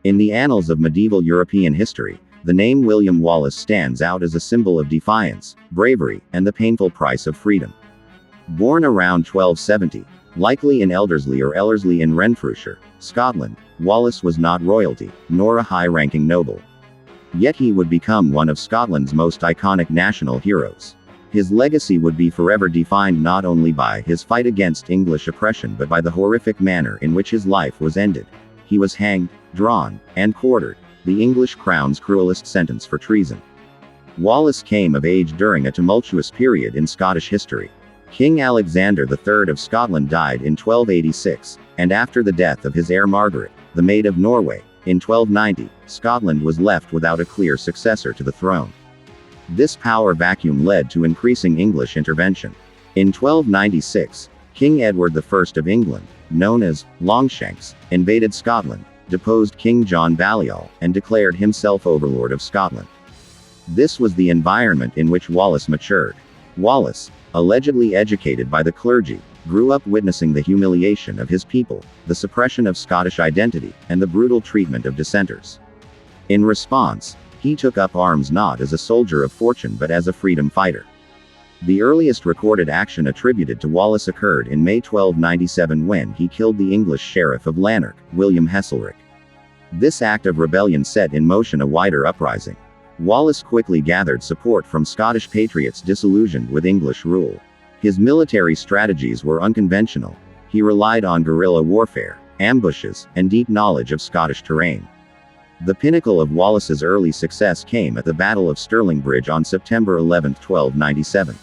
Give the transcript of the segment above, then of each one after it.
In the annals of medieval European history, the name William Wallace stands out as a symbol of defiance, bravery, and the painful price of freedom. Born around 1270, likely in Elderslie or Ellerslie in Renfrewshire, Scotland, Wallace was not royalty, nor a high-ranking noble. Yet he would become one of Scotland's most iconic national heroes. His legacy would be forever defined not only by his fight against English oppression but by the horrific manner in which his life was ended. He was hanged, drawn, and quartered, the English crown's cruelest sentence for treason. Wallace came of age during a tumultuous period in Scottish history. King Alexander III of Scotland died in 1286, and after the death of his heir Margaret, the Maid of Norway, in 1290, Scotland was left without a clear successor to the throne. This power vacuum led to increasing English intervention. In 1296, King Edward I of England, known as Longshanks, invaded Scotland, deposed King John Balliol, and declared himself overlord of Scotland. This was the environment in which Wallace matured. Wallace, allegedly educated by the clergy, grew up witnessing the humiliation of his people, the suppression of Scottish identity, and the brutal treatment of dissenters. In response, he took up arms not as a soldier of fortune but as a freedom fighter. The earliest recorded action attributed to Wallace occurred in May 1297 when he killed the English sheriff of Lanark, William Heselrigg. This act of rebellion set in motion a wider uprising. Wallace quickly gathered support from Scottish patriots disillusioned with English rule. His military strategies were unconventional. He relied on guerrilla warfare, ambushes, and deep knowledge of Scottish terrain. The pinnacle of Wallace's early success came at the Battle of Stirling Bridge on September 11, 1297.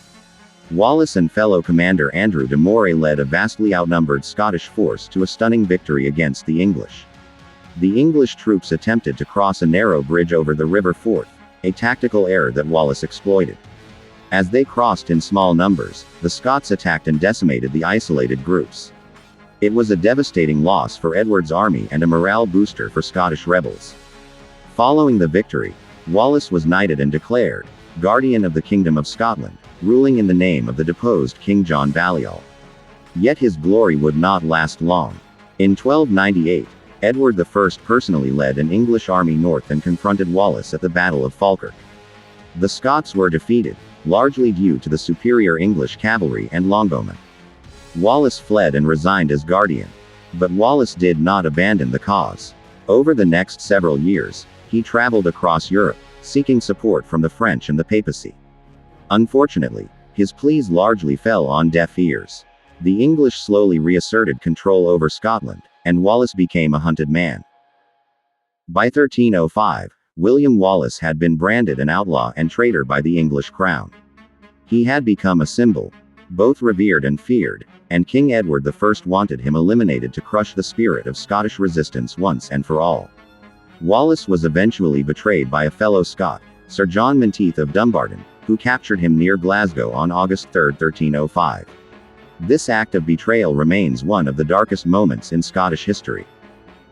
Wallace and fellow commander Andrew de Moray led a vastly outnumbered Scottish force to a stunning victory against the English. The English troops attempted to cross a narrow bridge over the River Forth, a tactical error that Wallace exploited. As they crossed in small numbers, the Scots attacked and decimated the isolated groups. It was a devastating loss for Edward's army and a morale booster for Scottish rebels. Following the victory, Wallace was knighted and declared Guardian of the Kingdom of Scotland, ruling in the name of the deposed King John Balliol. Yet his glory would not last long. In 1298, Edward I personally led an English army north and confronted Wallace at the Battle of Falkirk. The Scots were defeated, largely due to the superior English cavalry and longbowmen. Wallace fled and resigned as Guardian. But Wallace did not abandon the cause. Over the next several years, he traveled across Europe, seeking support from the French and the papacy. Unfortunately, his pleas largely fell on deaf ears. The English slowly reasserted control over Scotland, and Wallace became a hunted man. By 1305, William Wallace had been branded an outlaw and traitor by the English crown. He had become a symbol, both revered and feared, and King Edward I wanted him eliminated to crush the spirit of Scottish resistance once and for all. Wallace was eventually betrayed by a fellow Scot, Sir John Menteith of Dumbarton, who captured him near Glasgow on August 3, 1305. This act of betrayal remains one of the darkest moments in Scottish history.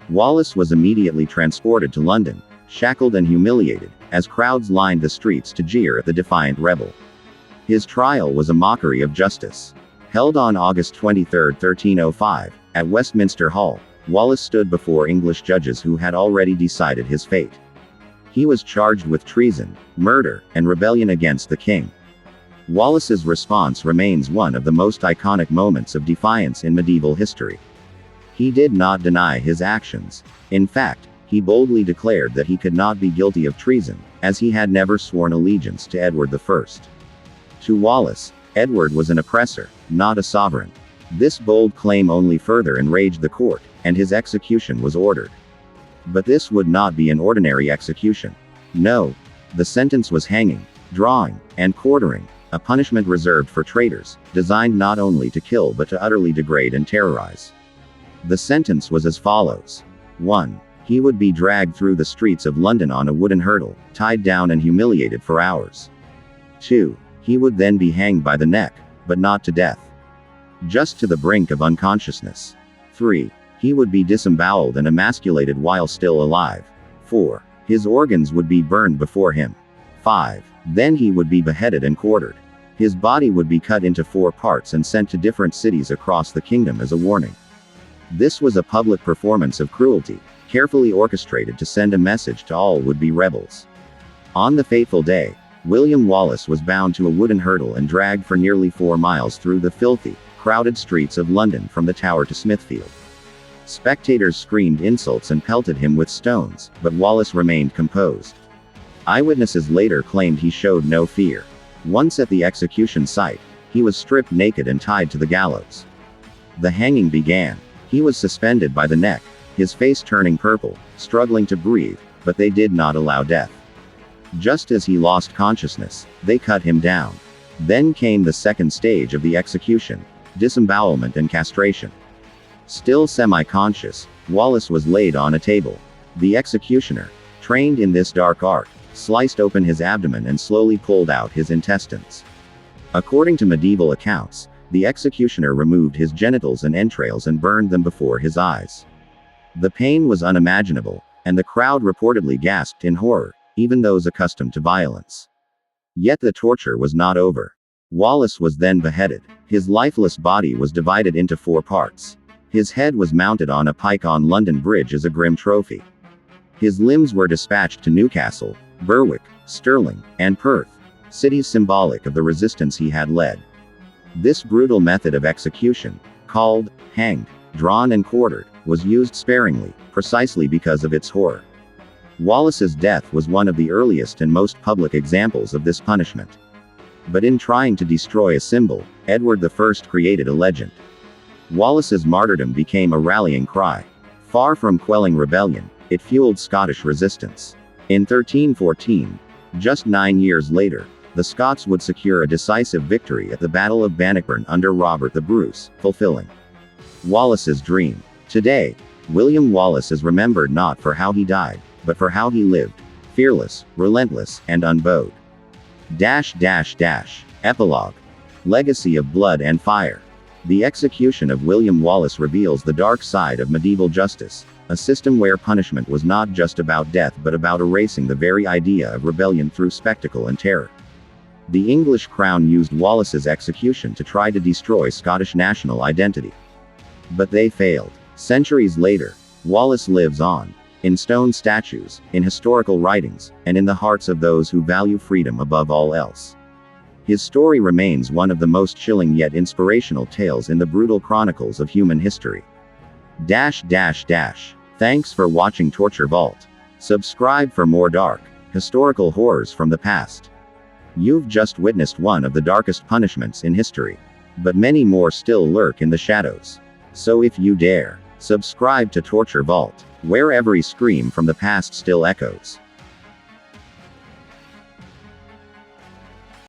Wallace was immediately transported to London, shackled and humiliated, as crowds lined the streets to jeer at the defiant rebel. His trial was a mockery of justice. Held on August 23, 1305, at Westminster Hall, Wallace stood before English judges who had already decided his fate. He was charged with treason, murder, and rebellion against the king. Wallace's response remains one of the most iconic moments of defiance in medieval history. He did not deny his actions. In fact, he boldly declared that he could not be guilty of treason, as he had never sworn allegiance to Edward I. To Wallace, Edward was an oppressor, not a sovereign. This bold claim only further enraged the court, and his execution was ordered. But this would not be an ordinary execution. No. The sentence was hanging, drawing, and quartering, a punishment reserved for traitors, designed not only to kill but to utterly degrade and terrorize. The sentence was as follows. 1. He would be dragged through the streets of London on a wooden hurdle, tied down and humiliated for hours. 2. He would then be hanged by the neck, but not to death. Just to the brink of unconsciousness. 3. He would be disemboweled and emasculated while still alive. 4. His organs would be burned before him. 5. Then he would be beheaded and quartered. His body would be cut into 4 parts and sent to different cities across the kingdom as a warning. This was a public performance of cruelty, carefully orchestrated to send a message to all would-be rebels. On the fateful day, William Wallace was bound to a wooden hurdle and dragged for nearly 4 miles through the filthy, crowded streets of London from the Tower to Smithfield. Spectators screamed insults and pelted him with stones, but Wallace remained composed. Eyewitnesses later claimed he showed no fear. Once at the execution site, he was stripped naked and tied to the gallows. The hanging began. He was suspended by the neck, his face turning purple, struggling to breathe, but they did not allow death. Just as he lost consciousness, they cut him down. Then came the second stage of the execution: disembowelment and castration. Still semi-conscious, Wallace was laid on a table. The executioner, trained in this dark art, sliced open his abdomen and slowly pulled out his intestines. According to medieval accounts, the executioner removed his genitals and entrails and burned them before his eyes. The pain was unimaginable, and the crowd reportedly gasped in horror, even those accustomed to violence. Yet the torture was not over. Wallace was then beheaded. His lifeless body was divided into 4 parts. His head was mounted on a pike on London Bridge as a grim trophy. His limbs were dispatched to Newcastle, Berwick, Stirling, and Perth, cities symbolic of the resistance he had led. This brutal method of execution, called hanged, drawn and quartered, was used sparingly, precisely because of its horror. Wallace's death was one of the earliest and most public examples of this punishment. But in trying to destroy a symbol, Edward I created a legend. Wallace's martyrdom became a rallying cry. Far from quelling rebellion, it fueled Scottish resistance. In 1314, just 9 years later, the Scots would secure a decisive victory at the Battle of Bannockburn under Robert the Bruce, fulfilling Wallace's dream. Today, William Wallace is remembered not for how he died, but for how he lived, fearless, relentless, and unbowed. Epilogue. Legacy of blood and fire. The execution of William Wallace reveals the dark side of medieval justice, a system where punishment was not just about death but about erasing the very idea of rebellion through spectacle and terror. The English crown used Wallace's execution to try to destroy Scottish national identity. But they failed. Centuries later, Wallace lives on, in stone statues, in historical writings, and in the hearts of those who value freedom above all else. His story remains one of the most chilling yet inspirational tales in the brutal chronicles of human history. Thanks for watching Torture Vault. Subscribe for more dark, historical horrors from the past. You've just witnessed one of the darkest punishments in history. But many more still lurk in the shadows. So if you dare, subscribe to Torture Vault, where every scream from the past still echoes.